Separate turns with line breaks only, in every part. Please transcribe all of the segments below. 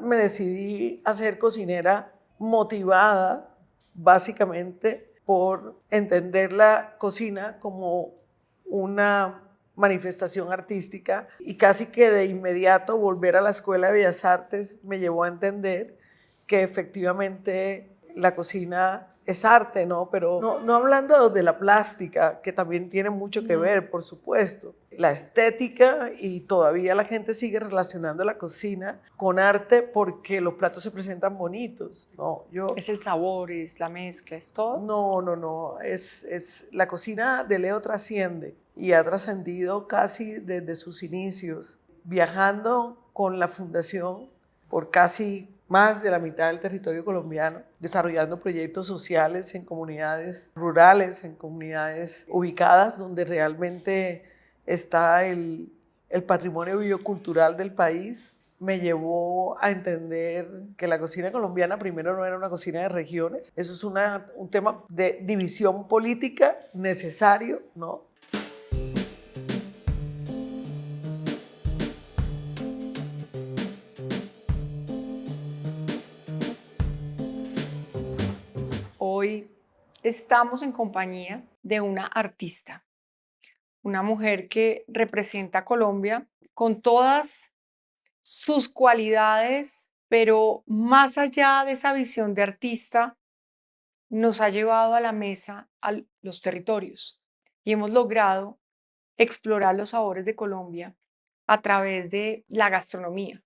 me decidí a ser cocinera motivada básicamente por entender la cocina como una manifestación artística y casi que de inmediato volver a la Escuela de Bellas Artes me llevó a entender que efectivamente la cocina es arte, ¿no? Pero no hablando de la plástica, que también tiene mucho que ver, por supuesto. La estética, y todavía la gente sigue relacionando la cocina con arte porque los platos se presentan bonitos, ¿no?
Es el sabor, es la mezcla, es todo.
No. La cocina de Leo trasciende y ha trascendido casi desde sus inicios, viajando con la fundación por casi más de la mitad del territorio colombiano, desarrollando proyectos sociales en comunidades rurales, en comunidades ubicadas donde realmente está el patrimonio biocultural del país. Me llevó a entender que la cocina colombiana primero no era una cocina de regiones, eso es un tema de división política necesario, ¿no?
Hoy estamos en compañía de una artista, una mujer que representa a Colombia con todas sus cualidades, pero más allá de esa visión de artista, nos ha llevado a la mesa a los territorios y hemos logrado explorar los sabores de Colombia a través de la gastronomía.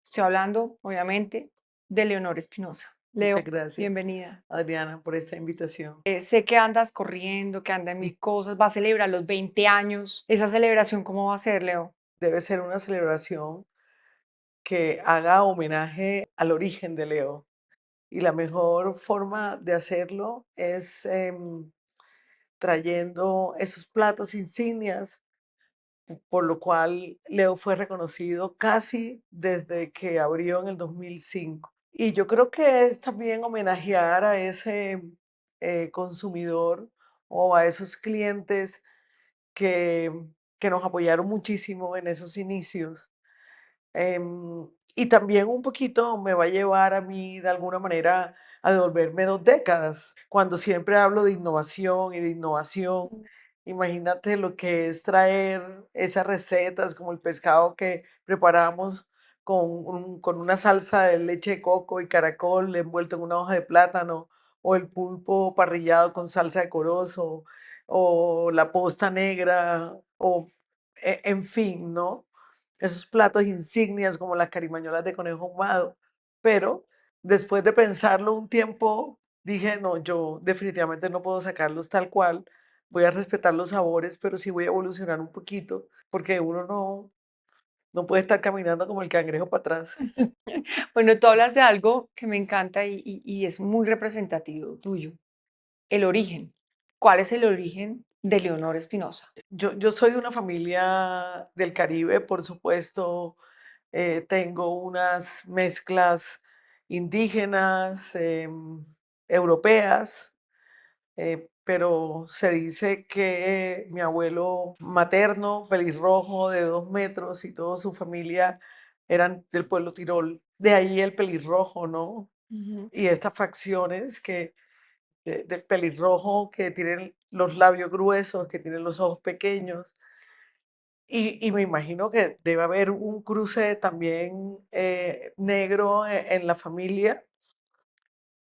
Estoy hablando, obviamente, de Leonor Espinosa. Leo,
Muchas gracias,
bienvenida.
Adriana, por esta invitación.
Sé que andas corriendo, que andas en mil cosas, va a celebrar los 20 años. ¿Esa celebración cómo va a ser, Leo?
Debe ser una celebración que haga homenaje al origen de Leo. Y la mejor forma de hacerlo es trayendo esos platos insignias, por lo cual Leo fue reconocido casi desde que abrió en el 2005. Y yo creo que es también homenajear a ese consumidor o a esos clientes que, que nos apoyaron muchísimo en esos inicios. Y también un poquito me va a llevar a mí de alguna manera a devolverme 2 décadas, cuando siempre hablo de innovación y de innovación. Imagínate lo que es traer esas recetas como el pescado que preparamos con una salsa de leche de coco y caracol envuelto en una hoja de plátano, o el pulpo parrillado con salsa de corozo, o la posta negra, o en fin, ¿no? Esos platos insignias como las carimañolas de conejo ahumado, pero después de pensarlo un tiempo, dije, no, yo definitivamente no puedo sacarlos tal cual, voy a respetar los sabores, pero sí voy a evolucionar un poquito, porque uno no puede estar caminando como el cangrejo para atrás.
Bueno, tú hablas de algo que me encanta y es muy representativo tuyo, el origen. ¿Cuál es el origen de Leonor Espinosa?
Yo soy de una familia del Caribe, por supuesto, tengo unas mezclas indígenas, europeas, pero se dice que mi abuelo materno, pelirrojo de 2 metros, y toda su familia eran del pueblo Tirol. De ahí el pelirrojo, ¿no?
Ujú.
Y estas facciones del pelirrojo que tienen los labios gruesos, que tienen los ojos pequeños. Y me imagino que debe haber un cruce también negro en la familia,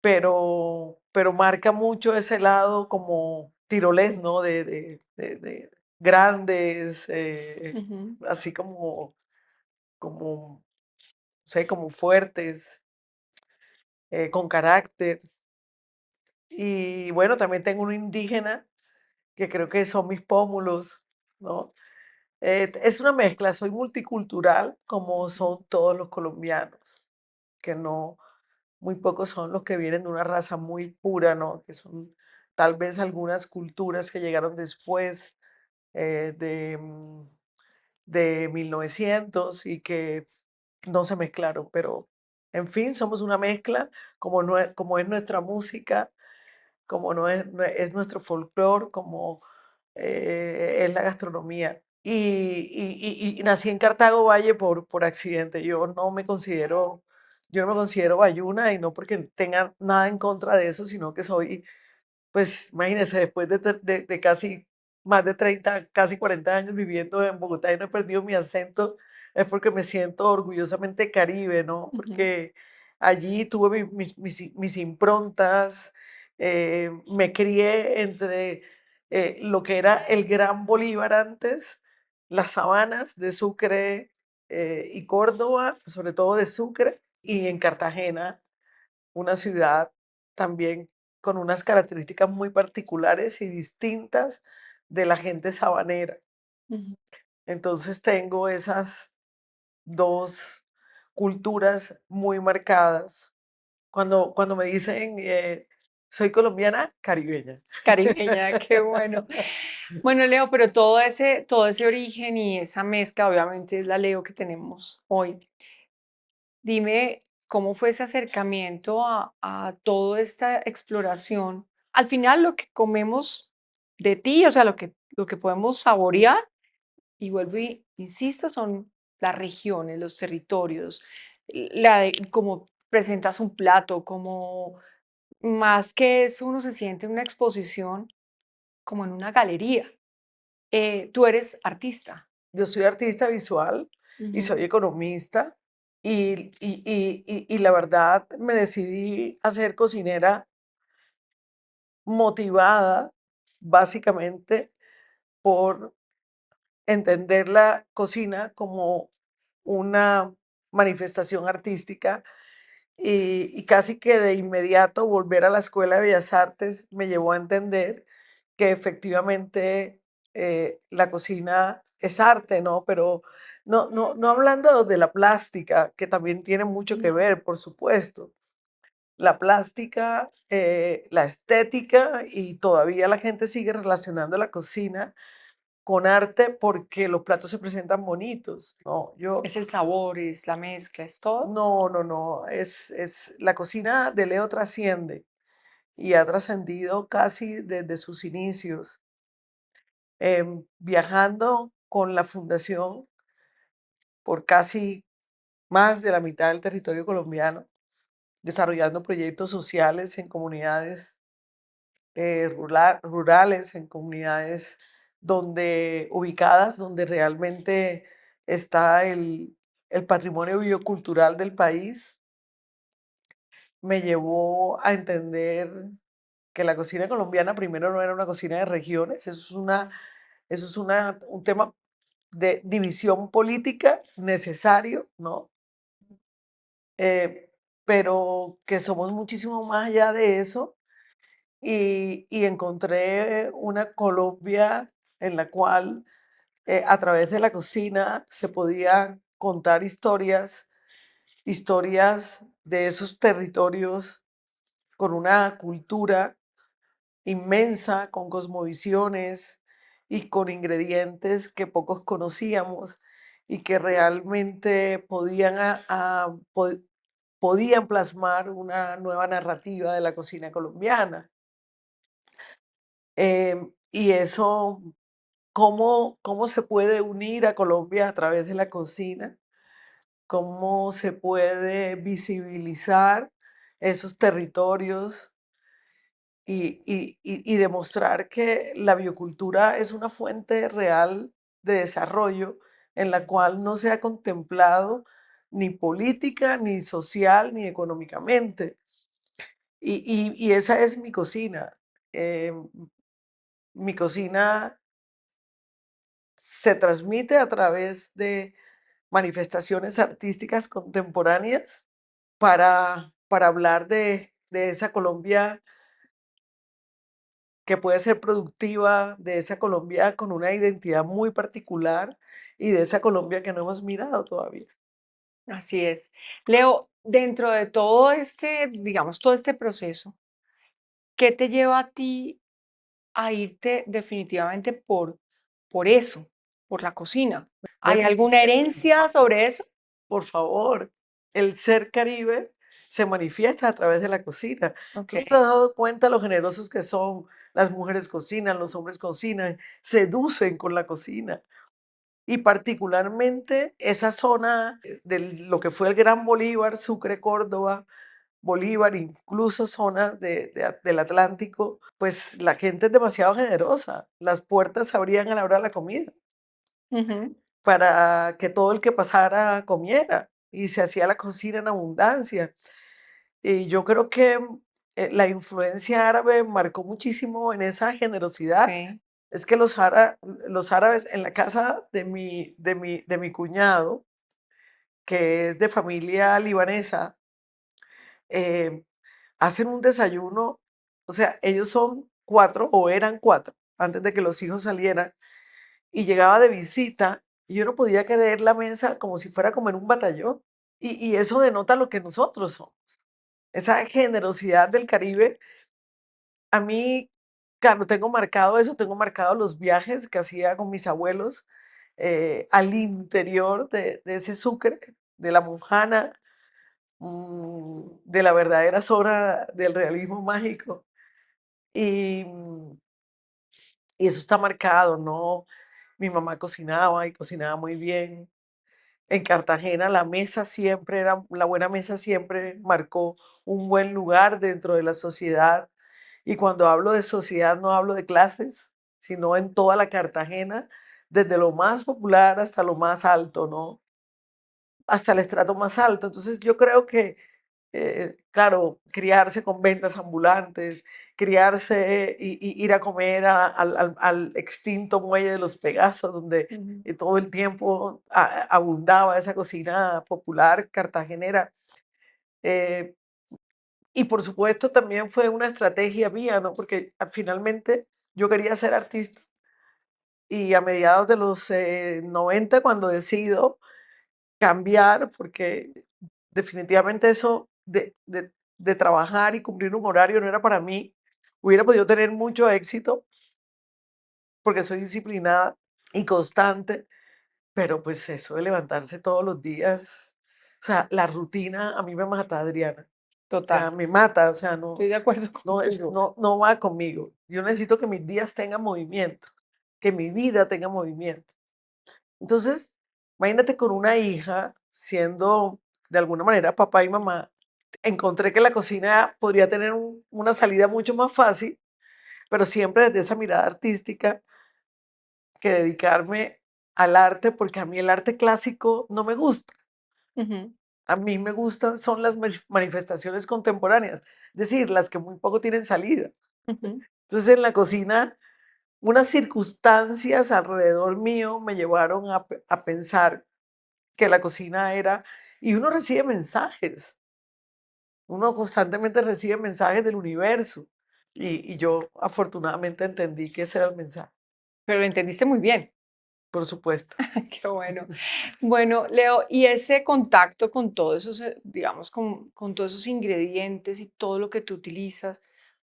pero marca mucho ese lado como tirolés, ¿no? De grandes,
Ujú.
así como, no sé, como fuertes, con carácter. Y bueno, también tengo un indígena que creo que son mis pómulos, ¿no? Es una mezcla, soy multicultural como son todos los colombianos, que no, muy pocos son los que vienen de una raza muy pura, ¿no? Que son tal vez algunas culturas que llegaron después eh, de, mm, de 1900 y que no se mezclaron, pero en fin, somos una mezcla, como es nuestra música, como es nuestro folclore, como es la gastronomía. Y nací en Cartago Valle por accidente. Yo no me considero yo no me considero bayuna y no porque tenga nada en contra de eso, sino que soy, pues imagínense, después de casi más de 30, casi 40 años viviendo en Bogotá y no he perdido mi acento, es porque me siento orgullosamente caribe, ¿no?
Ujú,
Porque allí tuve mis improntas, me crié entre lo que era el Gran Bolívar antes, las sabanas de Sucre y Córdoba, sobre todo de Sucre, y en Cartagena, una ciudad también con unas características muy particulares y distintas de la gente sabanera.
ujú.
Entonces tengo esas dos culturas muy marcadas. Cuando me dicen soy colombiana, caribeña.
Caribeña, qué bueno. Bueno, Leo, pero todo ese origen y esa mezcla, obviamente, es la Leo que tenemos hoy. Dime, ¿cómo fue ese acercamiento a toda esta exploración? Al final, lo que comemos de ti, o sea, lo que podemos saborear, y vuelvo y insisto, son las regiones, los territorios, cómo presentas un plato, como más que eso, uno se siente en una exposición como en una galería. Tú eres artista.
Yo soy artista visual y
Ujú,
soy economista y la verdad me decidí a ser cocinera motivada básicamente por entender la cocina como una manifestación artística y casi que de inmediato volver a la Escuela de Bellas Artes me llevó a entender que efectivamente la cocina es arte, ¿no? Pero no hablando de la plástica, que también tiene mucho que
ujú.
ver, por supuesto. La plástica, la estética y todavía la gente sigue relacionando la cocina con arte porque los platos se presentan bonitos, ¿no? Yo,
Es el sabor, es la mezcla, es todo.
no, la cocina de Leo trasciende y ha trascendido casi desde sus inicios, viajando con la fundación por casi más de la mitad del territorio colombiano, desarrollando proyectos sociales en comunidades rurales, en comunidades ubicadas, donde realmente está el patrimonio biocultural del país, me llevó a entender que la cocina colombiana primero no era una cocina de regiones, eso es un tema de división política necesario, ¿no? Pero que somos muchísimo más allá de eso y encontré una Colombia en la cual a través de la cocina se podían contar historias, historias de esos territorios con una cultura inmensa, con cosmovisiones y con ingredientes que pocos conocíamos y que realmente podían plasmar una nueva narrativa de la cocina colombiana. Y eso, ¿cómo se puede unir a Colombia a través de la cocina? ¿Cómo se puede visibilizar esos territorios y demostrar que la biocultura es una fuente real de desarrollo en la cual no se ha contemplado ni política, ni social, ni económicamente? Y esa es mi cocina. Mi cocina se transmite a través de manifestaciones artísticas contemporáneas para hablar de esa Colombia que puede ser productiva, de esa Colombia con una identidad muy particular y de esa Colombia que no hemos mirado todavía.
Así es. Leo, dentro de todo este, digamos, todo este proceso, ¿qué te lleva a ti a irte definitivamente por eso, por la cocina? ¿Hay
Bueno,
alguna herencia sobre eso?
por favor, el ser caribe se manifiesta a través de la cocina. ¿Tú
Ok.
no te has dado cuenta lo generosos que son? Las mujeres cocinan, los hombres cocinan, seducen con la cocina. y particularmente esa zona de lo que fue el Gran Bolívar, Sucre, Córdoba, Bolívar, incluso zonas del Atlántico, pues la gente es demasiado generosa. Las puertas se abrían a la hora de la comida
Ujú.
para que todo el que pasara comiera y se hacía la cocina en abundancia. Y yo creo que la influencia árabe marcó muchísimo en esa generosidad.
Sí.
Es que los árabes en la casa de mi cuñado, que es de familia libanesa, eh, hacen un desayuno, o sea, ellos son 4 o eran 4 antes de que los hijos salieran, y llegaba de visita, y yo no podía creer la mesa como si fuera a comer un batallón, y eso denota lo que nosotros somos. Esa generosidad del Caribe, a mí, claro, tengo marcado eso, tengo marcado los viajes que hacía con mis abuelos, al interior de ese Sucre, de la Mujana, de la verdadera zona del realismo mágico. Y, y eso está marcado, ¿no? Mi mamá cocinaba y cocinaba muy bien. En Cartagena la mesa siempre era, la buena mesa siempre marcó un buen lugar dentro de la sociedad. Y cuando hablo de sociedad no hablo de clases, sino en toda la Cartagena, desde lo más popular hasta lo más alto, ¿no? Hasta el estrato más alto. Entonces yo creo que claro, criarse con ventas ambulantes, criarse y ir a comer al extinto muelle de los Pegasos, donde
Ujú.
todo el tiempo abundaba esa cocina popular cartagenera. Eh, y por supuesto también fue una estrategia mía, ¿no? Porque finalmente yo quería ser artista y a mediados de los 90, cuando decido cambiar, porque definitivamente eso de trabajar y cumplir un horario no era para mí. Hubiera podido tener mucho éxito porque soy disciplinada y constante, pero pues eso de levantarse todos los días, o sea, la rutina a mí me mata, Adriana. O sea,
Total.
me mata, o sea,
Estoy de acuerdo contigo.
no va conmigo. Yo necesito que mis días tengan movimiento, que mi vida tenga movimiento. Entonces, imagínate con una hija siendo de alguna manera papá y mamá, encontré que la cocina podría tener una salida mucho más fácil, pero siempre desde esa mirada artística que dedicarme al arte, porque a mí el arte clásico no me gusta.
Ujú,
A mí me gustan son las manifestaciones contemporáneas, es decir, las que muy poco tienen salida.
ujú,
Entonces, en la cocina, unas circunstancias alrededor mío me llevaron a pensar que la cocina era, y uno recibe mensajes, uno constantemente recibe mensajes del universo, y yo afortunadamente entendí que ese era el mensaje,
pero lo entendiste muy bien.
por supuesto.
Qué bueno. Bueno, Leo, y ese contacto con todos esos, digamos, con todos esos ingredientes y todo lo que tú utilizas,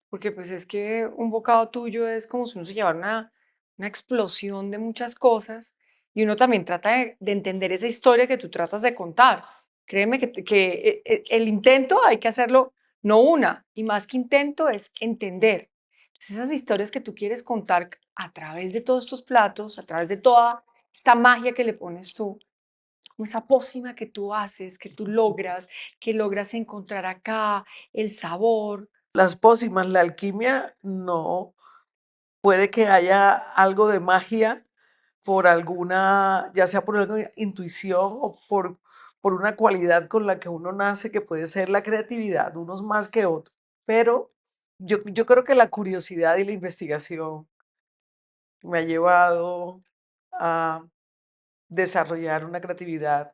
porque pues es que un bocado tuyo es como si uno se llevara una explosión de muchas cosas y uno también trata de entender esa historia que tú tratas de contar. Créeme que el intento hay que hacerlo, no una, y más que intento es entender. Entonces, esas historias que tú quieres contar a través de todos estos platos, a través de toda esta magia que le pones tú, como esa pócima que tú haces, que logras encontrar acá el sabor.
Las pócimas, la alquimia, no, puede que haya algo de magia por alguna, ya sea por alguna intuición o por una cualidad con la que uno nace, que puede ser la creatividad, unos más que otros. Pero yo creo que la curiosidad y la investigación me ha llevado a desarrollar una creatividad,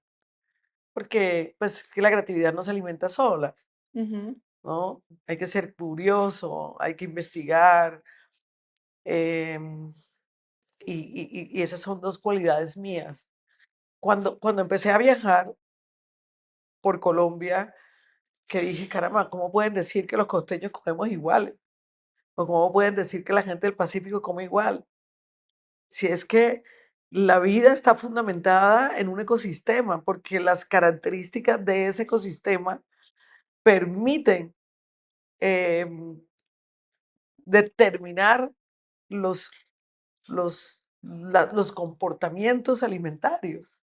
porque pues que la creatividad no se alimenta sola,
Ujú,
¿no? Hay que ser curioso, hay que investigar, em, y esas son dos cualidades mías. Cuando empecé a viajar por Colombia, que dije, caramba, ¿cómo pueden decir que los costeños comemos iguales? ¿O cómo pueden decir que la gente del Pacífico come igual? Si es que la vida está fundamentada en un ecosistema, porque las características de ese ecosistema permiten em, determinar los, los los comportamientos alimentarios.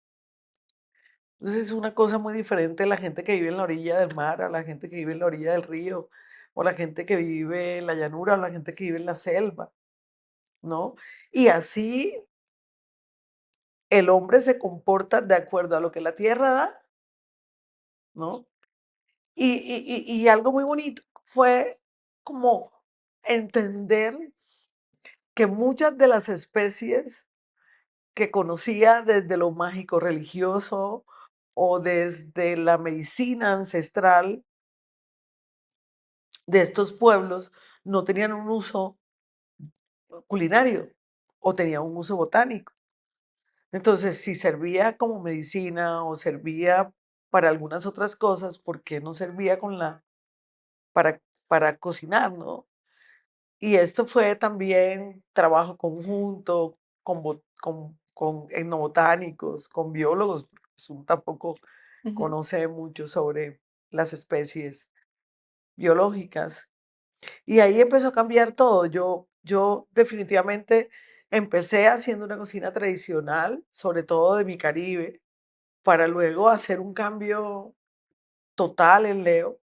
Entonces es una cosa muy diferente la gente que vive en la orilla del mar, a la gente que vive en la orilla del río, o la gente que vive en la llanura, o la gente que vive en la selva, ¿no? Y así el hombre se comporta de acuerdo a lo que la tierra da, ¿no? Y algo muy bonito fue como entender que muchas de las especies que conocía desde lo mágico religioso o desde la medicina ancestral de estos pueblos no tenían un uso culinario o tenían un uso botánico. Entonces, si servía como medicina o servía para algunas otras cosas, ¿por qué no servía para, para cocinar, ¿no? Y esto fue también trabajo conjunto con etnobotánicos, con biólogos, porque pues, uno tampoco
Ujú.
conoce mucho sobre las especies biológicas. Y ahí empezó a cambiar todo. Yo definitivamente empecé haciendo una cocina tradicional, sobre todo de mi Caribe, para luego hacer un cambio total en Leo.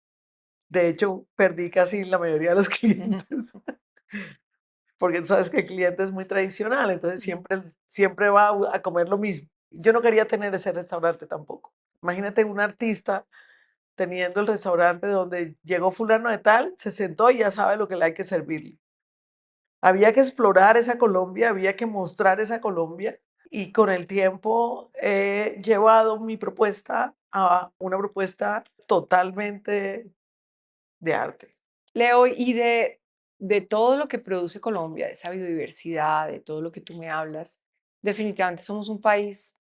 De hecho, perdí casi la mayoría de los
Ujú.
clientes, porque tú sabes que el cliente es muy tradicional, entonces
Ujú.
siempre va a comer lo mismo. Yo no quería tener ese restaurante tampoco. Imagínate un artista teniendo el restaurante donde llegó fulano de tal, se sentó y ya sabe lo que le hay que servir. Había que explorar esa Colombia, había que mostrar esa Colombia y con el tiempo he llevado mi propuesta a una propuesta totalmente de arte.
Leo, y de todo lo que produce Colombia, de esa biodiversidad, de todo lo que tú me hablas, definitivamente somos un país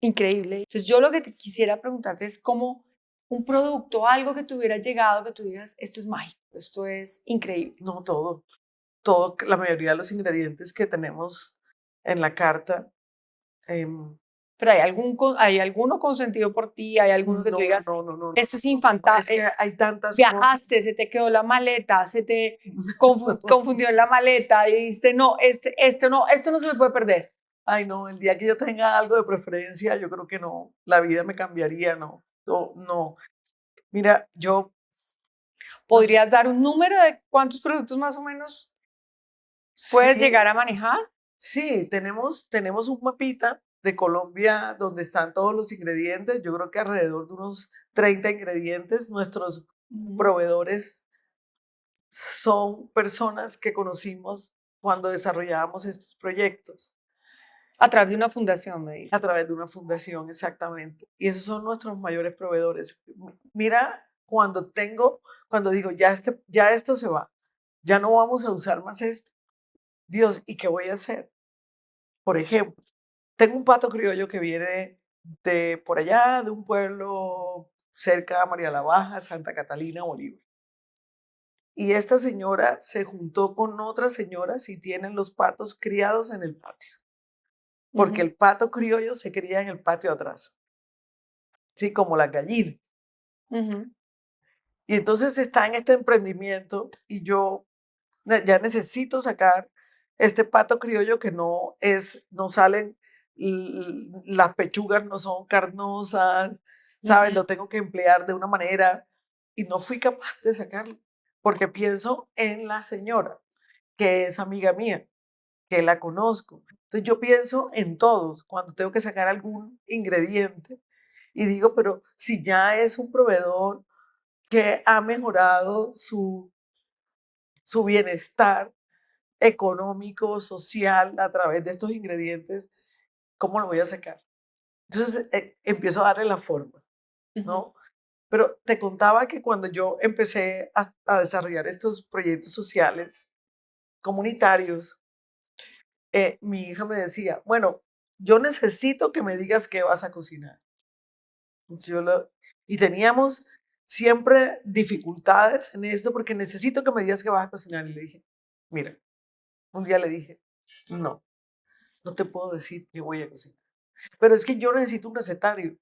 increíble. Entonces, yo lo que te quisiera preguntarte es cómo un producto, algo que te hubiera llegado, que tú digas, esto es mágico, esto es increíble.
No todo, todo, la mayoría de los ingredientes que tenemos en la carta, em,
Pero hay hay alguno consentido por ti, hay alguno que tú
no,
digas,
no, no, no, no,
esto es
no, no, no, es que
infantable,
hay tantas cosas.
viajaste, se te quedó la maleta, se te confundió en la maleta y dijiste, no, este no, esto no se me puede perder.
Ay, no, el día que yo tenga algo de preferencia, yo creo que no, la vida me cambiaría, no, no, no. Mira, yo, nos-
¿Podrías dar un número de cuántos productos más o menos puedes
sí,
llegar a manejar?
sí, tenemos un mapita de Colombia donde están todos los ingredientes, yo creo que alrededor de unos 30 ingredientes. Nuestros
Ujú.
proveedores son personas que conocimos cuando desarrollábamos estos proyectos
A través de una fundación, me
a
dice.
través de una fundación, exactamente. Y esos son nuestros mayores proveedores. Mira, cuando digo, ya esto se va, ya no vamos a usar más esto. Dios, ¿y qué voy a hacer? Por ejemplo, tengo un pato criollo que viene de por allá, de un pueblo cerca de María la Baja, Santa Catalina, Bolívar. Y esta señora se juntó con otras señoras y tienen los patos criados en el patio, porque
Ujú,
el pato criollo se cría en el patio atrás, sí, como las gallinas.
ujú,
Y entonces está en este emprendimiento y yo ya necesito sacar este pato criollo que no salen, las pechugas no son carnosas, ¿sabes?
ujú.
Lo tengo que emplear de una manera y no fui capaz de sacarlo porque pienso en la señora, que es amiga mía, que la conozco. Entonces yo pienso en todos cuando tengo que sacar algún ingrediente y digo, pero si ya es un proveedor que ha mejorado su bienestar económico, social, a través de estos ingredientes, ¿cómo lo voy a sacar? Entonces empiezo a darle la forma,
Ujú.
¿no? Pero te contaba que cuando yo empecé a desarrollar estos proyectos sociales, comunitarios, mi hija me decía, bueno, yo necesito que me digas qué vas a cocinar. Yo lo- y teníamos siempre dificultades en esto porque necesito que me digas qué vas a cocinar. Y le dije, mira, un día le dije, no, no te puedo decir qué voy a cocinar, pero es que yo necesito un recetario.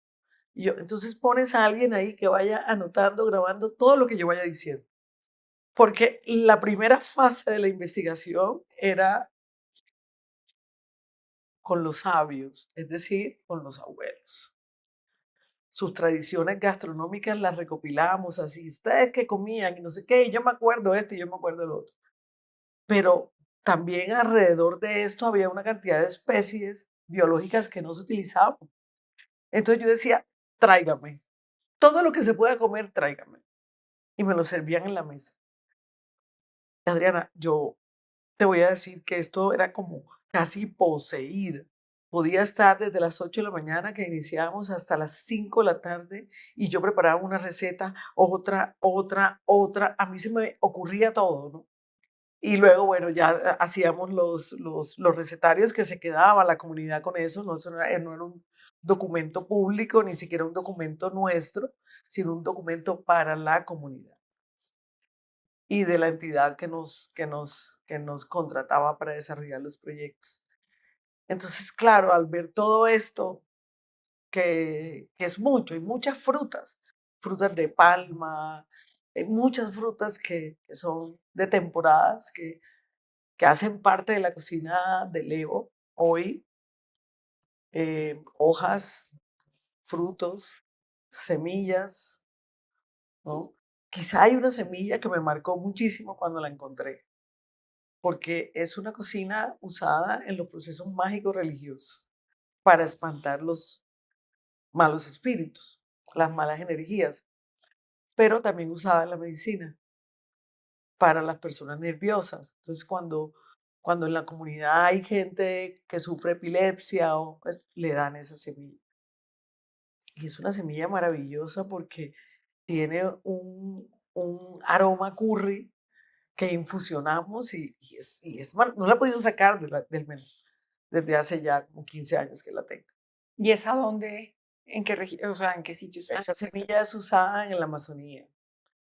Y yo, entonces pones a alguien ahí que vaya anotando, grabando todo lo que yo vaya diciendo. Porque la primera fase de la investigación era con los sabios, es decir, con los abuelos. Sus tradiciones gastronómicas las recopilamos así. Ustedes que comían y no sé qué, y yo me acuerdo esto y yo me acuerdo lo otro. Pero también alrededor de esto había una cantidad de especies biológicas que no se utilizaban. Entonces yo decía, tráigame. Todo lo que se pueda comer, tráigame. Y me lo servían en la mesa. Adriana, yo te voy a decir que esto era como casi poseída. Podía estar desde las 8 de la mañana que iniciábamos hasta las 5 de la tarde y yo preparaba una receta, otra, otra, otra. A mí se me ocurría todo, ¿no? Y luego, bueno, ya hacíamos los recetarios que se quedaba la comunidad con eso, no, no era un documento público, ni siquiera un documento nuestro, sino un documento para la comunidad y de la entidad que nos contrataba para desarrollar los proyectos. Entonces, claro, al ver todo esto, que es mucho, y muchas frutas, frutas de palma, muchas frutas que son de temporadas, que hacen parte de la cocina de Leo hoy, hojas, frutos, semillas, ¿no? Quizá hay una semilla que me marcó muchísimo cuando la encontré, porque es una cocina usada en los procesos mágicos religiosos para espantar los malos espíritus, las malas energías, pero también usada en la medicina para las personas nerviosas. Entonces, cuando en la comunidad hay gente que sufre epilepsia, pues, le dan esa semilla. Y es una semilla maravillosa porque tiene un aroma curry que infusionamos no la he podido sacar del menú desde hace ya como 15 años que la tengo.
¿Y es a dónde, en qué región, o sea, en qué sitio está?
Esa semilla es usada en la Amazonía,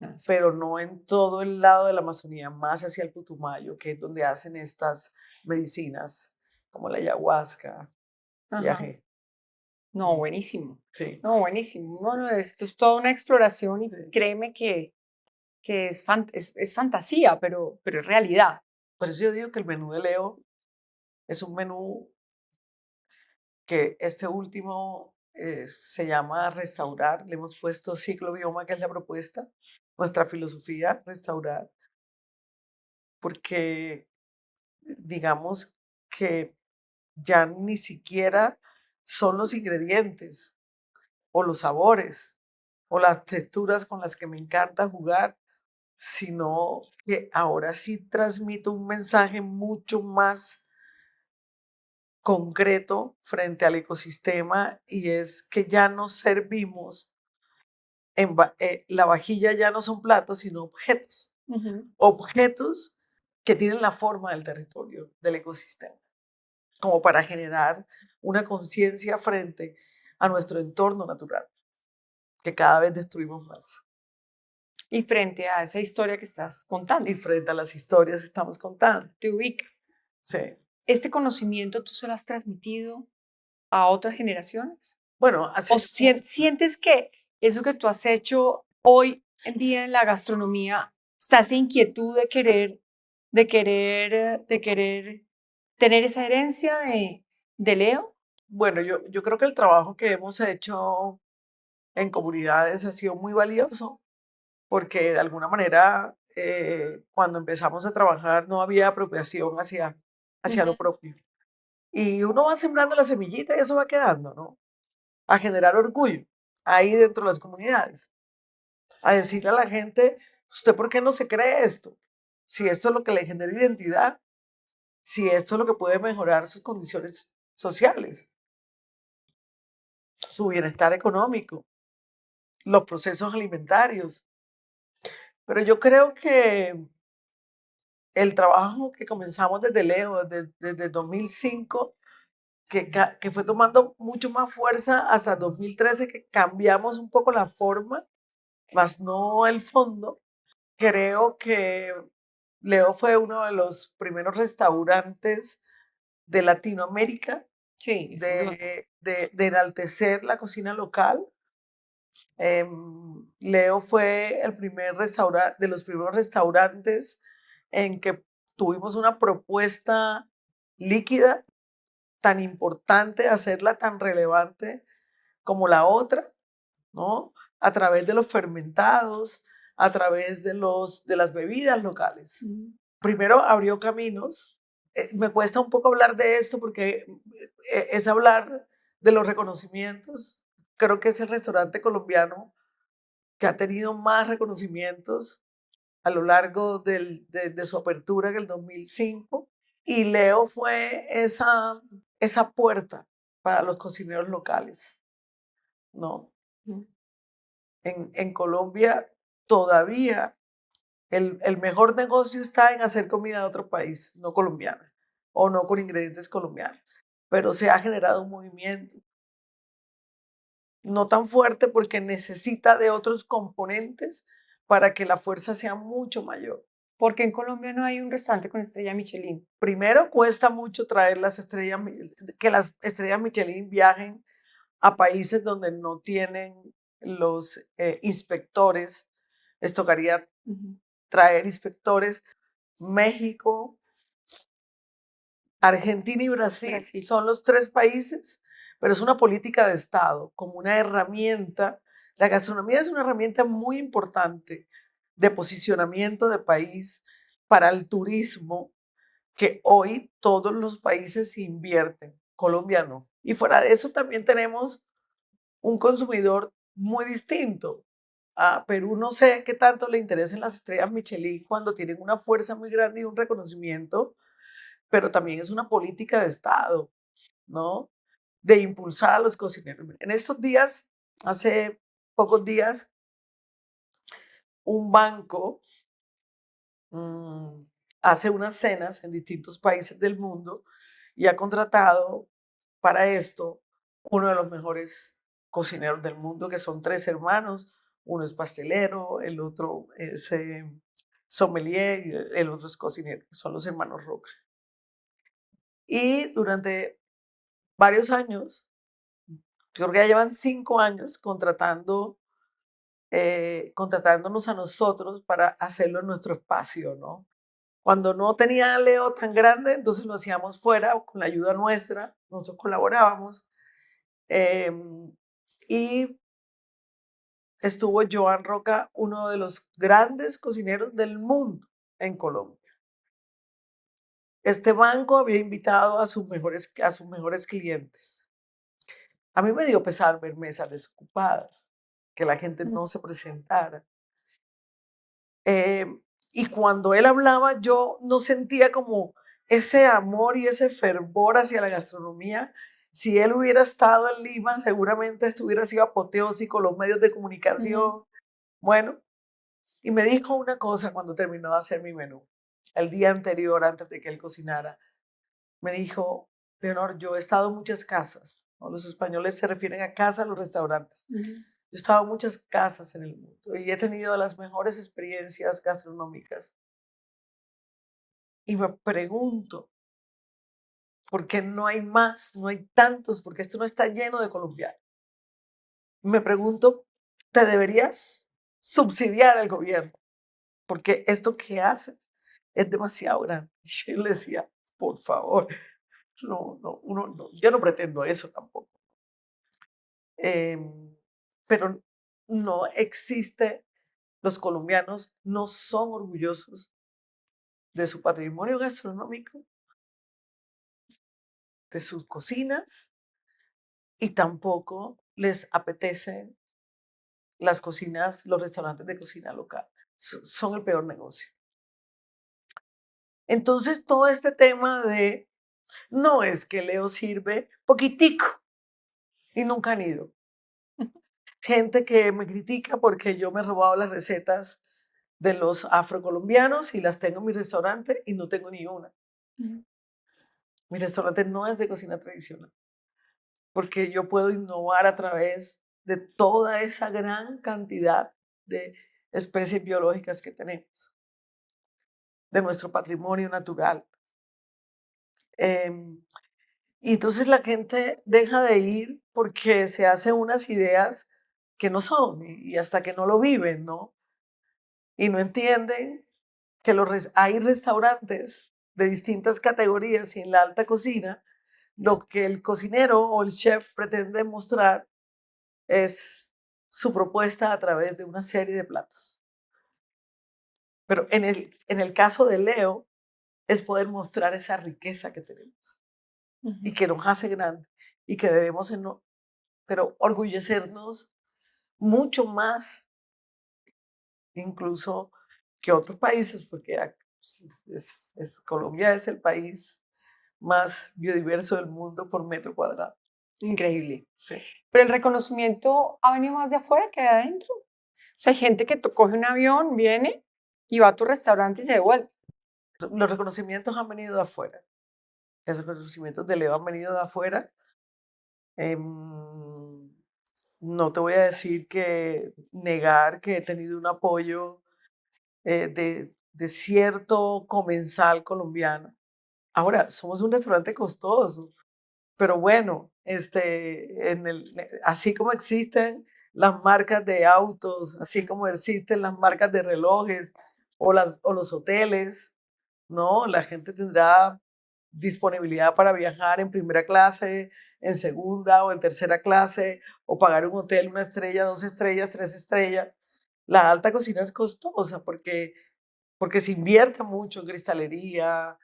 Ah, sí.
pero no en todo el lado de la Amazonía, más hacia el Putumayo, que es donde hacen estas medicinas como la ayahuasca,
Ajá.
viaje.
No, buenísimo.
Sí,
No, buenísimo. Bueno, esto es toda una exploración y
sí.
créeme que es fantasía, pero es realidad.
Por eso yo digo que el menú de Leo es un menú que este último se llama restaurar. Le hemos puesto ciclo bioma, que es la propuesta, nuestra filosofía, restaurar, porque digamos que ya ni siquiera son los ingredientes o los sabores o las texturas con las que me encanta jugar, sino que ahora sí transmito un mensaje mucho más concreto frente al ecosistema y es que ya no servimos, la vajilla ya no son platos, sino objetos,
Ujú.
objetos que tienen la forma del territorio, del ecosistema, como para generar una conciencia frente a nuestro entorno natural, que cada vez destruimos más.
Y frente a esa historia que estás
Y
contando,
frente a las historias que estamos contando.
te ubica.
Sí.
¿Este conocimiento tú se lo has transmitido a otras generaciones?
Bueno,
¿O
hace,
sientes que eso que tú has hecho hoy en día en la gastronomía, está esa inquietud de querer tener esa herencia de Leo?
bueno, yo creo que el trabajo que hemos hecho en comunidades ha sido muy valioso porque de alguna manera cuando empezamos a trabajar no había apropiación hacia
Ujú.
lo propio. Y uno va sembrando la semillita y eso va quedando, ¿no? A generar orgullo ahí dentro de las comunidades, a decirle a la gente, ¿usted por qué no se cree esto? Si esto es lo que le genera identidad, si esto es lo que puede mejorar sus condiciones sociales, su bienestar económico, los procesos alimentarios. Pero yo creo que el trabajo que comenzamos desde Leo, desde 2005, que fue tomando mucho más fuerza hasta 2013, que cambiamos un poco la forma, más no el fondo. Creo que Leo fue uno de los primeros restaurantes de Latinoamérica
Sí, sin duda.
de enaltecer la cocina local. Leo fue el primer restaurante, de los primeros restaurantes en que tuvimos una propuesta líquida, tan importante, hacerla tan relevante como la otra, ¿no? A través de los fermentados, a través de las bebidas locales. Primero abrió caminos. Me cuesta un poco hablar de esto porque es hablar de los reconocimientos. Creo que es el restaurante colombiano que ha tenido más reconocimientos a lo largo de su apertura en el 2005. Y Leo fue esa puerta para los cocineros locales, ¿no? En Colombia todavía el mejor negocio está en hacer comida de otro país, no colombiana, o no con ingredientes colombianos. Pero se ha generado un movimiento, no tan fuerte porque necesita de otros componentes para que la fuerza sea mucho mayor.
Porque en Colombia no hay un restaurante con estrella Michelin.
Primero, cuesta mucho traer que las estrellas Michelin viajen a países donde no tienen los inspectores. Les tocaría traer inspectores. México, Argentina y Brasil son los 3 países, pero es una política de Estado, como una herramienta. La gastronomía es una herramienta muy importante de posicionamiento de país para el turismo, que hoy todos los países invierten, Colombia no. Y fuera de eso también tenemos un consumidor muy distinto. A Perú no sé qué tanto le interesan las estrellas Michelin cuando tienen una fuerza muy grande y un reconocimiento, pero también es una política de Estado, ¿no? De impulsar a los cocineros. En estos días, hace pocos días, un banco hace unas cenas en distintos países del mundo y ha contratado para esto uno de los mejores cocineros del mundo, que son 3 hermanos. Uno es pastelero, el otro es sommelier y el otro es cocinero. Son los hermanos Roca. Y durante varios años, creo que ya llevan 5 años contratándonos a nosotros para hacerlo en nuestro espacio, ¿no? Cuando no tenía a Leo tan grande, entonces lo hacíamos fuera con la ayuda nuestra, nosotros colaborábamos. Y estuvo Joan Roca, uno de los grandes cocineros del mundo en Colombia. Este banco había invitado a sus mejores clientes. A mí me dio pesar ver mesas desocupadas, que la gente no se presentara. Y cuando él hablaba, yo no sentía como ese amor y ese fervor hacia la gastronomía. Si él hubiera estado en Lima, seguramente esto hubiera sido apoteósico, los medios de comunicación. Bueno, y me dijo una cosa cuando terminó de hacer mi menú, el día anterior, antes de que él cocinara. Me dijo: Leonor, yo he estado en muchas casas, ¿no? Los españoles se refieren a casa, a los restaurantes. Yo he estado en muchas casas en el mundo y he tenido las mejores experiencias gastronómicas. Y me pregunto, ¿por qué no hay más? No hay tantos, porque esto no está lleno de colombianos. Me pregunto, ¿te deberías subsidiar al gobierno? Porque esto que haces es demasiado grande. Y él decía, por favor, yo no pretendo eso tampoco. Pero no existe, los colombianos no son orgullosos de su patrimonio gastronómico, de sus cocinas, y tampoco les apetecen las cocinas, los restaurantes de cocina local. Son el peor negocio. Entonces, todo este tema de, no es que Leo sirve poquitico y nunca han ido. Gente que me critica porque yo me he robado las recetas de los afrocolombianos y las tengo en mi restaurante y no tengo ni una. Mi restaurante no es de cocina tradicional, porque yo puedo innovar a través de toda esa gran cantidad de especies biológicas que tenemos, de nuestro patrimonio natural. Y entonces la gente deja de ir porque se hace unas ideas que no son, y hasta que no lo viven, ¿no? Y no entienden que hay restaurantes de distintas categorías y en la alta cocina lo que el cocinero o el chef pretende mostrar es su propuesta a través de una serie de platos. Pero en el caso de Leo, es poder mostrar esa riqueza que tenemos y
Ujú.
que nos hace grande y que debemos, pero orgullecernos mucho más incluso que otros países, porque Colombia es el país más biodiverso del mundo por metro cuadrado.
Increíble.
Sí.
Pero el reconocimiento ha venido más de afuera que de adentro. O sea, hay gente que coge un avión, viene y va a tu restaurante y se devuelve.
Los reconocimientos han venido de afuera. Los reconocimientos de Leo han venido de afuera. Em, no te voy a decir que negar que he tenido un apoyo de cierto comensal colombiano. Ahora, somos un restaurante costoso, pero bueno, así como existen las marcas de autos, así como existen las marcas de relojes o los hoteles, ¿no? La gente tendrá disponibilidad para viajar en primera clase, en segunda o en tercera clase, o pagar un hotel, una estrella, dos estrellas, tres estrellas. La alta cocina es costosa porque se invierte mucho en cristalería,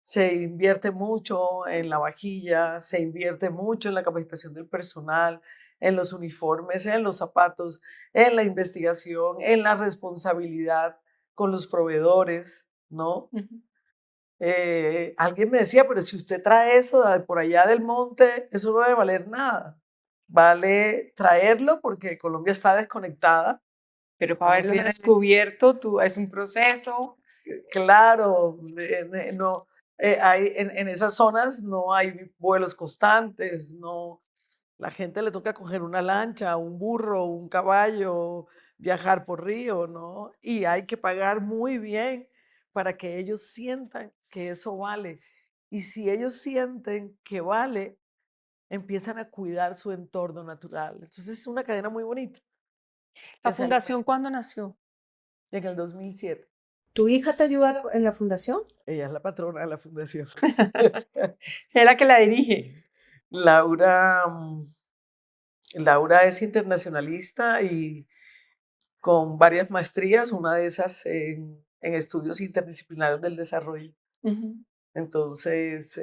se invierte mucho en la vajilla, se invierte mucho en la capacitación del personal, en los uniformes, en los zapatos, en la investigación, en la responsabilidad con los proveedores, ¿no?
Ujú.
Alguien me decía, pero si usted trae eso de por allá del monte, eso no debe valer nada. Vale traerlo porque Colombia está desconectada.
Pero para
No
haberlo
tiene,
descubierto, tú, es un proceso.
claro, no, en esas zonas no hay vuelos constantes, no, la gente le toca coger una lancha, un burro, un caballo, viajar por río, ¿no? Y hay que pagar muy bien para que ellos sientan que eso vale. Y si ellos sienten que vale, empiezan a cuidar su entorno natural. Entonces es una cadena muy bonita
¿La
que se
fundación
alimenta.
cuándo nació?
En el 2007,
¿Tu hija te ayuda en la fundación?
ella es la patrona de la fundación.
Es la que la dirige.
Laura, Laura es internacionalista y con varias maestrías, una de esas en estudios interdisciplinarios del desarrollo.
Ujú.
Entonces,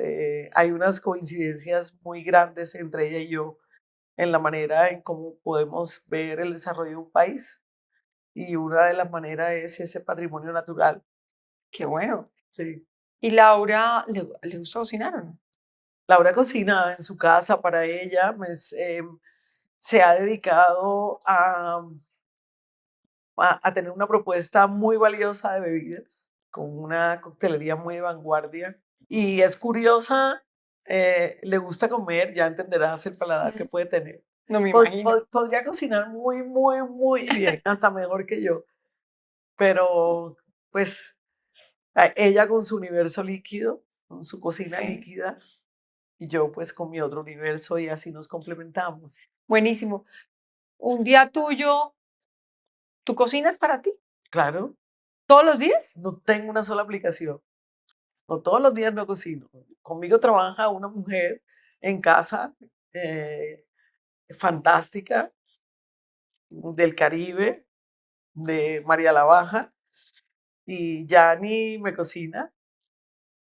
hay unas coincidencias muy grandes entre ella y yo en la manera en cómo podemos ver el desarrollo de un país. Y una de las maneras es ese patrimonio natural.
Qué bueno.
Sí.
¿Y Laura le gusta cocinar o no?
Laura cocina en su casa para ella, se ha dedicado a tener una propuesta muy valiosa de bebidas, con una coctelería muy de vanguardia. Y es curiosa, le gusta comer, ya entenderás el paladar que
Ujú.
puede tener.
No me imagino.
Podría cocinar muy, muy, muy bien, hasta mejor que yo, pero pues ella con su universo líquido, con su cocina
Sí.
líquida, y yo pues con mi otro universo y así nos complementamos.
Buenísimo. Un día tuyo, ¿tú cocinas para ti?
Claro,
¿Todos los días?
no tengo una sola aplicación. No todos los días no cocino. Conmigo trabaja una mujer en casa eh, fantástica del Caribe, de María la Baja, y Yani me cocina.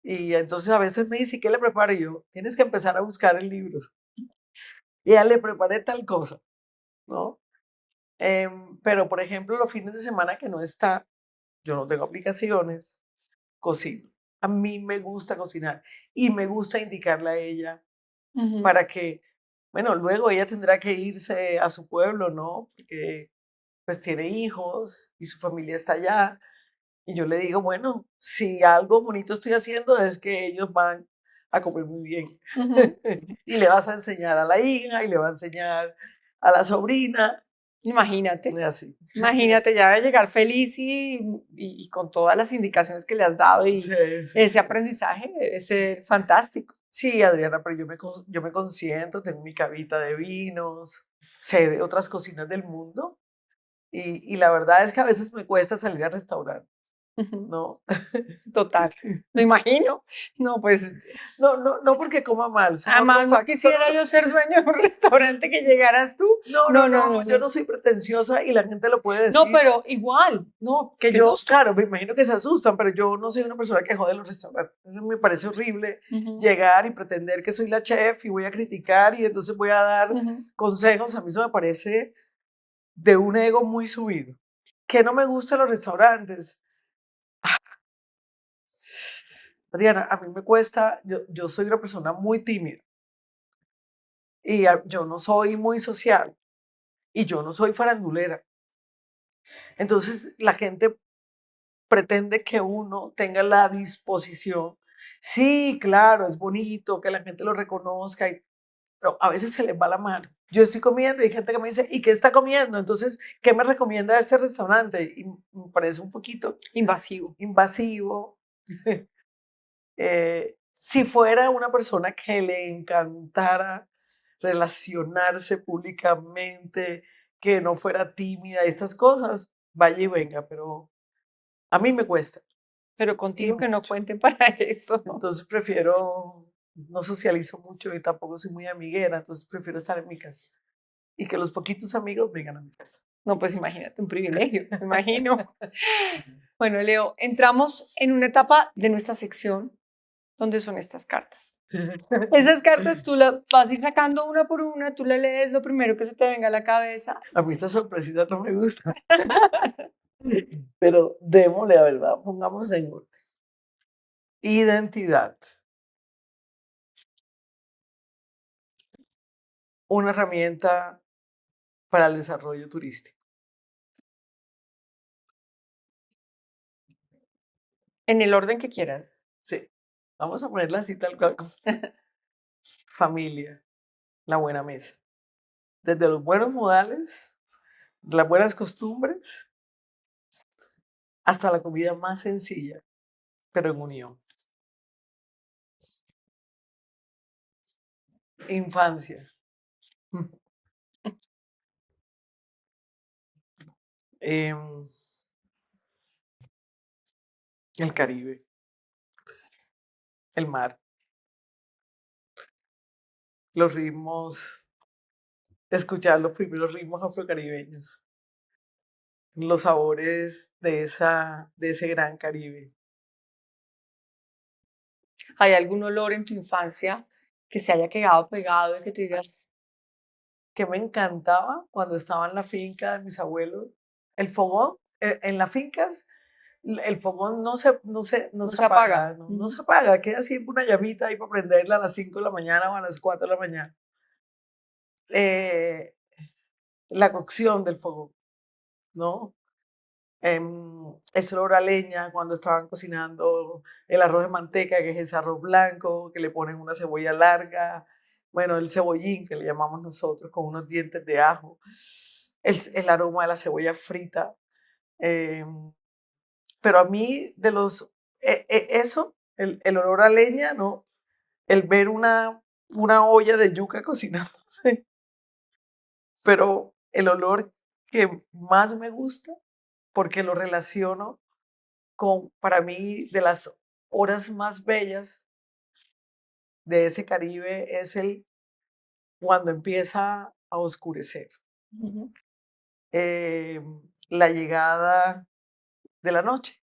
Y entonces a veces me dice, ¿qué le preparo? Y yo, tienes que empezar a buscar en libros. Y ya le preparé tal cosa, ¿no? Pero, por ejemplo, los fines de semana que no está, yo no tengo aplicaciones, cocino. A mí me gusta cocinar y me gusta indicarle a ella
Ujú,
para que, bueno, luego ella tendrá que irse a su pueblo, ¿no? Porque pues tiene hijos y su familia está allá. Y yo le digo, bueno, si algo bonito estoy haciendo es que ellos van a comer muy bien.
ujú.
Y le vas a enseñar a la hija y le va a enseñar a la sobrina y
Imagínate,
así.
imagínate, ya de llegar feliz y con todas las indicaciones que le has dado y
Sí, sí,
ese
sí,
aprendizaje debe
sí.
ser fantástico.
Sí, Adriana, pero yo me consiento, tengo mi cavita de vinos, sé de otras cocinas del mundo y la verdad es que a veces me cuesta salir al restaurante.
Ujú.
¿no?
Total, me imagino. No, pues,
No porque coma mal, son otros
además no
factores.
quisiera yo ser dueño de un restaurante que llegaras tú. No, no, no,
Yo
no.
no soy pretenciosa y la gente lo puede
No,
decir.
pero igual, no,
Que
qué
yo,
gusto.
claro, me imagino que se asustan, pero yo no soy una persona que jode los restaurantes. Eso me parece horrible
Ujú,
llegar y pretender que soy la chef y voy a criticar y entonces voy a dar
ujú.
consejos. A mí eso me parece de un ego muy subido. ¿Qué no me gusta de los restaurantes? Adriana, a mí me cuesta, yo soy una persona muy tímida y yo no soy muy social y yo no soy farandulera. Entonces la gente pretende que uno tenga la disposición. Sí, claro, es bonito que la gente lo reconozca, pero a veces se les va la mano. Yo estoy comiendo y hay gente que me dice, ¿y qué está comiendo? Entonces, ¿qué me recomienda este restaurante? Y me parece un poquito
Invasivo.
invasivo. Si fuera una persona que le encantara relacionarse públicamente, que no fuera tímida, estas cosas, vaya y venga, pero a mí me cuesta
Pero
y
contigo que no
mucho.
cuenten para eso.
Entonces prefiero, no socializo mucho y tampoco soy muy amiguera, entonces prefiero estar en mi casa y que los poquitos amigos vengan a mi casa.
No, pues imagínate, un privilegio, me imagino. Bueno, Leo, entramos en una etapa de nuestra sección donde son estas cartas. Esas cartas tú las vas a ir sacando una por una, tú la lees lo primero que se te venga a la cabeza.
A mí esta sorpresita no me gusta, pero démosle, a ver, pongamos en orden. Identidad, una herramienta para el desarrollo turístico.
En el orden que quieras.
Sí, vamos a ponerla así tal cual. Familia, la buena mesa. Desde los buenos modales, las buenas costumbres, hasta la comida más sencilla, pero en unión. Infancia. Em, el Caribe, el mar, los ritmos, escuchar los primeros ritmos afrocaribeños, los sabores de ese gran Caribe.
¿Hay algún olor en tu infancia que se haya quedado pegado y que tú digas,
Que me encantaba cuando estaba en la finca de mis abuelos, el fogón, en las fincas, el fogón no
no
se
se apaga?
apaga, no
Ujú.
se apaga, queda siempre una llamita ahí para prenderla a las 5 de la mañana o a las 4 de la mañana. Eh, la cocción del fogón, ¿no? Ese olor a leña cuando estaban cocinando el arroz de manteca, que es ese arroz blanco, que le ponen una cebolla larga, bueno, el cebollín que le llamamos nosotros, con unos dientes de ajo, el aroma de la cebolla frita. em, pero a mí, eso, el olor a leña, ¿no? El ver una olla de yuca cocinándose, pero el olor que más me gusta, porque lo relaciono para mí, de las horas más bellas de ese Caribe es cuando empieza a oscurecer.
Ujú.
La llegada de la noche.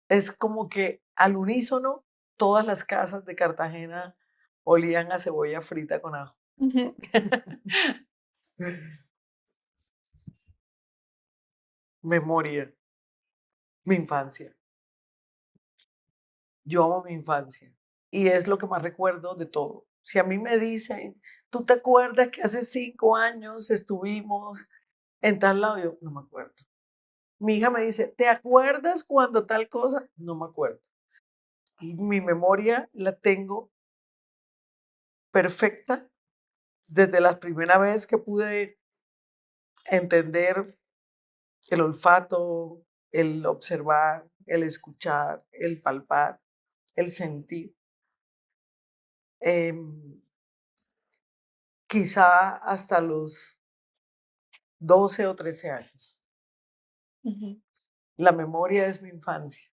Es como que al unísono todas las casas de Cartagena olían a cebolla frita con ajo.
Ujú.
Memoria, mi infancia. Yo amo mi infancia y es lo que más recuerdo de todo. Si a mí me dicen, ¿tú te acuerdas que hace 5 años estuvimos en tal lado? Yo no me acuerdo. Mi hija me dice, ¿te acuerdas cuando tal cosa? No me acuerdo. Y mi memoria la tengo perfecta desde la primera vez que pude entender el olfato, el observar, el escuchar, el palpar, el sentir. Em, Quizá hasta los 12 o 13 años.
Ujú.
La memoria es mi infancia,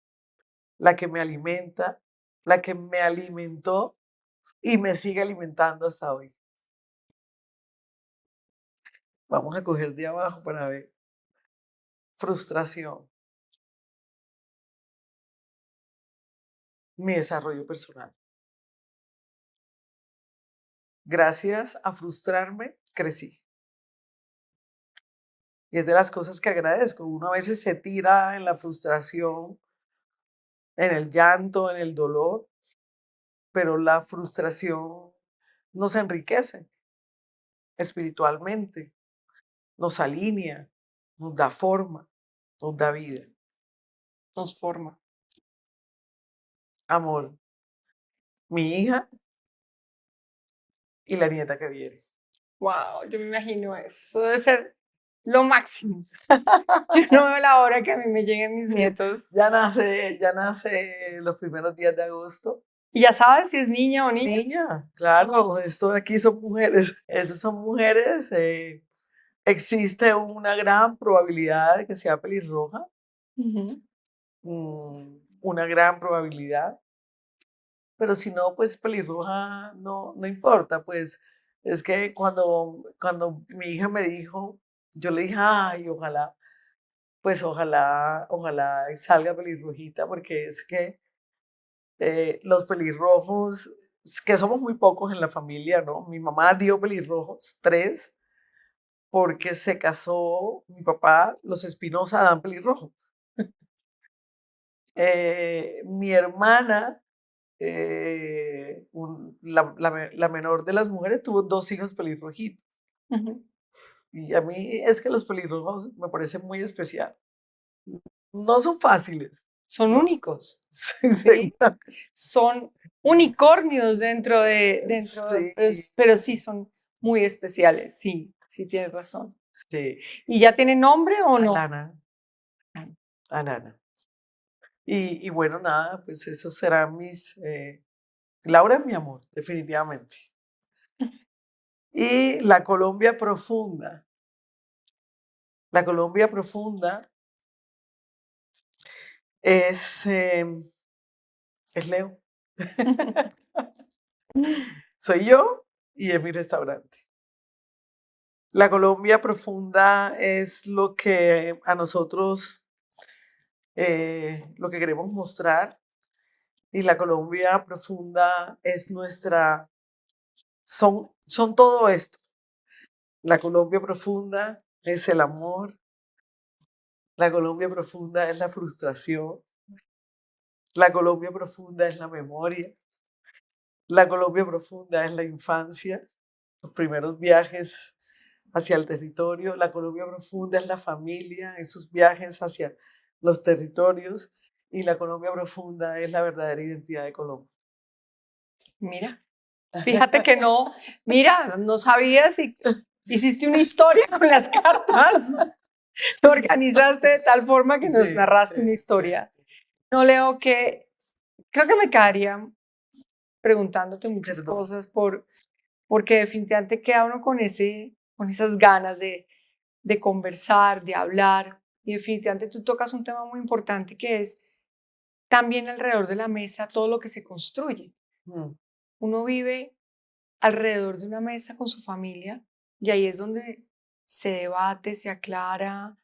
la que me alimenta, la que me alimentó y me sigue alimentando hasta hoy. Vamos a coger de abajo para ver. Frustración, mi desarrollo personal. Gracias a frustrarme, crecí. Y es de las cosas que agradezco. Uno a veces se tira en la frustración, en el llanto, en el dolor, pero la frustración nos enriquece espiritualmente, nos alinea, nos da forma, nos da vida.
Nos forma.
Amor, mi hija y la nieta que viene.
Wow, yo me imagino eso. Eso debe ser lo máximo. Yo no veo la hora que a mí me lleguen mis nietos.
Ya nace los primeros días de agosto.
¿Y ya sabes si es niña o niño?
Niña, claro, esto de aquí son mujeres. Esas son mujeres. Existe una gran probabilidad de que sea pelirroja.
Ujú.
Una gran probabilidad. Pero si no, pues pelirroja no importa. Pues es que cuando mi hija me dijo, yo le dije, ay, ojalá, pues ojalá y salga pelirrojita, porque es que los pelirrojos, es que somos muy pocos en la familia, ¿no? Mi mamá dio pelirrojos, 3, porque se casó mi papá, los Espinosa dan pelirrojos. Mi hermana, la menor de las mujeres, tuvo 2 hijos pelirrojitos.
Ujú.
Y a mí es que los pelirrojos me parecen muy especial. No son fáciles,
Son
¿no?
únicos,
Sí,
¿sí? Son unicornios
sí,
pero sí son muy especiales, sí, sí tienes razón.
sí.
¿Y ya tiene nombre o no?
Alana, Alana. Y bueno, nada, pues esos serán mis... Laura es mi amor, definitivamente. Y la Colombia profunda. La Colombia profunda es, es Leo. Soy yo y es mi restaurante. La Colombia profunda es lo que a nosotros, lo que queremos mostrar. Y la Colombia profunda es son todo esto. La Colombia profunda es el amor. La Colombia profunda es la frustración. La Colombia profunda es la memoria. La Colombia profunda es la infancia, los primeros viajes hacia el territorio. La Colombia profunda es la familia, esos viajes hacia los territorios. Y la Colombia profunda es la verdadera identidad de Colombia.
Mira, fíjate que no, mira, no sabías y hiciste una historia con las cartas. Lo organizaste de tal forma que nos
Sí,
narraste una
sí, sí.
historia. No, Leo, que creo que me quedaría preguntándote muchas
Perdón.
cosas porque definitivamente queda uno con esas ganas de conversar, de hablar. Y definitivamente tú tocas un tema muy importante que es también alrededor de la mesa todo lo que se construye.
Mm.
Uno vive alrededor de una mesa con su familia y ahí es donde se debate, se aclara,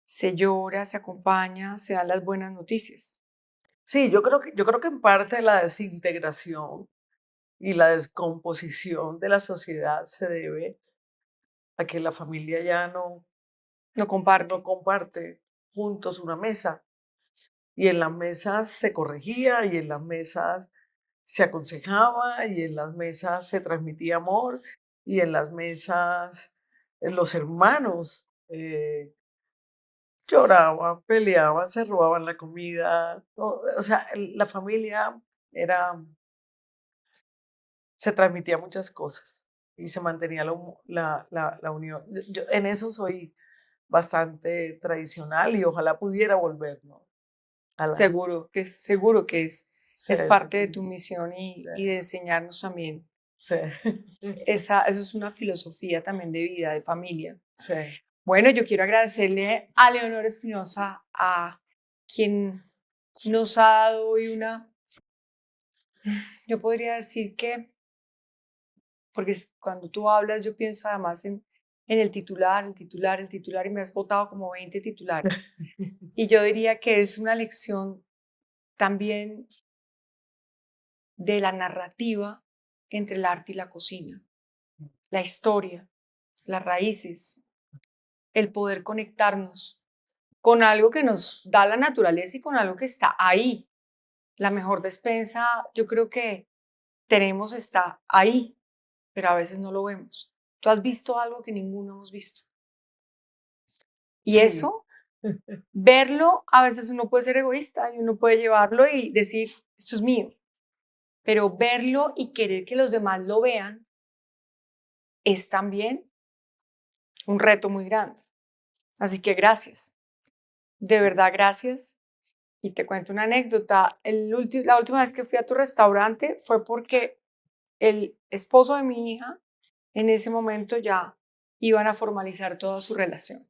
se llora, se acompaña, se dan las buenas noticias.
Sí, yo creo que en parte la desintegración y la descomposición de la sociedad se debe a que la familia ya
No
no
comparte.
comparte juntos una mesa. Y en las mesas se corregía, y en las mesas se aconsejaba, y en las mesas se transmitía amor, y en las mesas los hermanos lloraban, peleaban, se robaban la comida. O sea, la familia era, se transmitía muchas cosas y se mantenía la unión. Yo en eso soy bastante tradicional y ojalá pudiera volver, ¿no? A la,
Seguro que
sí,
es parte de tu
definitivamente.
misión y de enseñarnos también.
Sí,
Eso es una filosofía también de vida, de familia.
sí.
Bueno, yo quiero agradecerle a Leonor Espinosa, a quien nos ha dado hoy yo podría decir que, porque cuando tú hablas yo pienso además en el titular, el titular, el titular, y me has botado como 20 titulares. Y yo diría que es una lección también de la narrativa entre el arte y la cocina, la historia, las raíces, el poder conectarnos con algo que nos da la naturaleza y con algo que está ahí. La mejor despensa, yo creo que tenemos está ahí, pero a veces no lo vemos. Tú has visto algo que ninguno hemos visto. Y
Sí,
eso, verlo, a veces uno puede ser egoísta y uno puede llevarlo y decir, esto es mío. Pero verlo y querer que los demás lo vean es también un reto muy grande. Así que gracias. De verdad, gracias. Y te cuento una anécdota. La última vez que fui a tu restaurante fue porque el esposo de mi hija, en ese momento ya iban a formalizar toda su relación.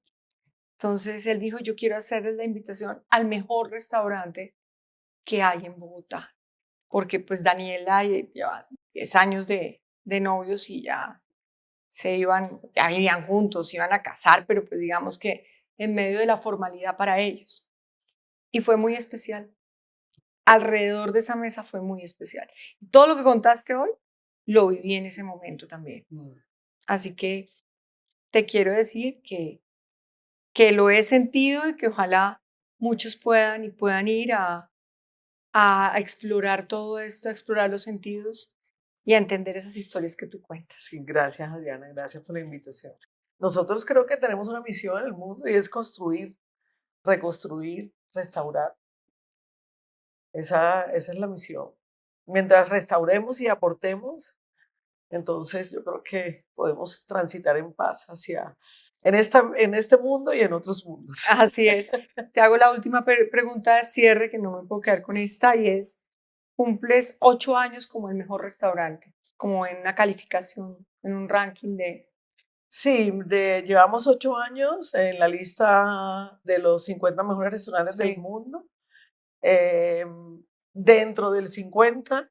Entonces él dijo, yo quiero hacerles la invitación al mejor restaurante que hay en Bogotá. Porque pues Daniela lleva 10 años de novios y ya ya vivían juntos, iban a casar, pero pues digamos que en medio de la formalidad para ellos. Y fue muy especial. Alrededor de esa mesa fue muy especial. Todo lo que contaste hoy lo viví en ese momento también. Así que te quiero decir que lo he sentido y que ojalá muchos puedan ir a explorar todo esto, a explorar los sentidos y a entender esas historias que tú cuentas.
sí, gracias, Adriana, gracias por la invitación. Nosotros creo que tenemos una misión en el mundo y es construir, reconstruir, restaurar. Esa es la misión. Mientras restauremos y aportemos, entonces yo creo que podemos transitar en paz en este mundo y en otros mundos.
Así es. Te hago la última pregunta de cierre, que no me puedo quedar con esta, y es, cumples 8 años como el mejor restaurante, como en una calificación, en un ranking de...
Sí, llevamos 8 años en la lista de los 50 mejores restaurantes del
Sí.
mundo. Dentro del 50,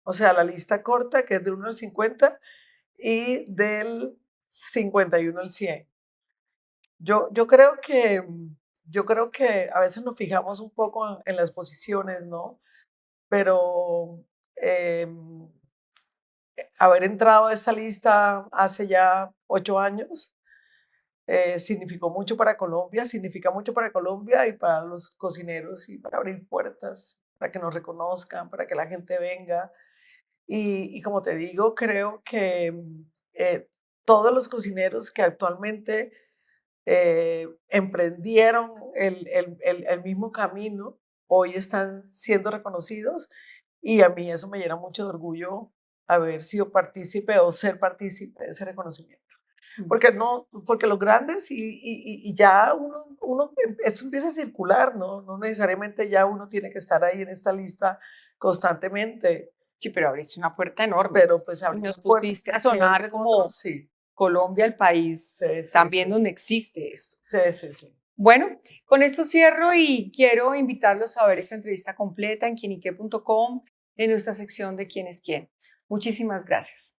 o sea, la lista corta, que es del 1 al 50, y del 51 al 100. Yo creo que, yo creo que a veces nos fijamos un poco en las posiciones, ¿no? Pero em, haber entrado a esa lista hace ya 8 años significó mucho para Colombia, significa mucho para Colombia y para los cocineros y para abrir puertas, para que nos reconozcan, para que la gente venga. Y como te digo, creo que todos los cocineros que actualmente emprendieron el mismo camino, hoy están siendo reconocidos y a mí eso me llena mucho de orgullo haber sido partícipe o ser partícipe de ese reconocimiento. Porque no, porque los grandes y ya esto empieza a circular, ¿no? No necesariamente ya uno tiene que estar ahí en esta lista constantemente,
Sí, pero abriste una puerta enorme
pero pues
y nos
abrimos puertas
pusiste a
para que
sonar
entren otros,
como
sí,
Colombia, el país
sí, sí,
también
sí,
donde existe esto.
sí, sí, sí.
Bueno, con esto cierro y quiero invitarlos a ver esta entrevista completa en quienique.com en nuestra sección de quién es quién. Muchísimas gracias.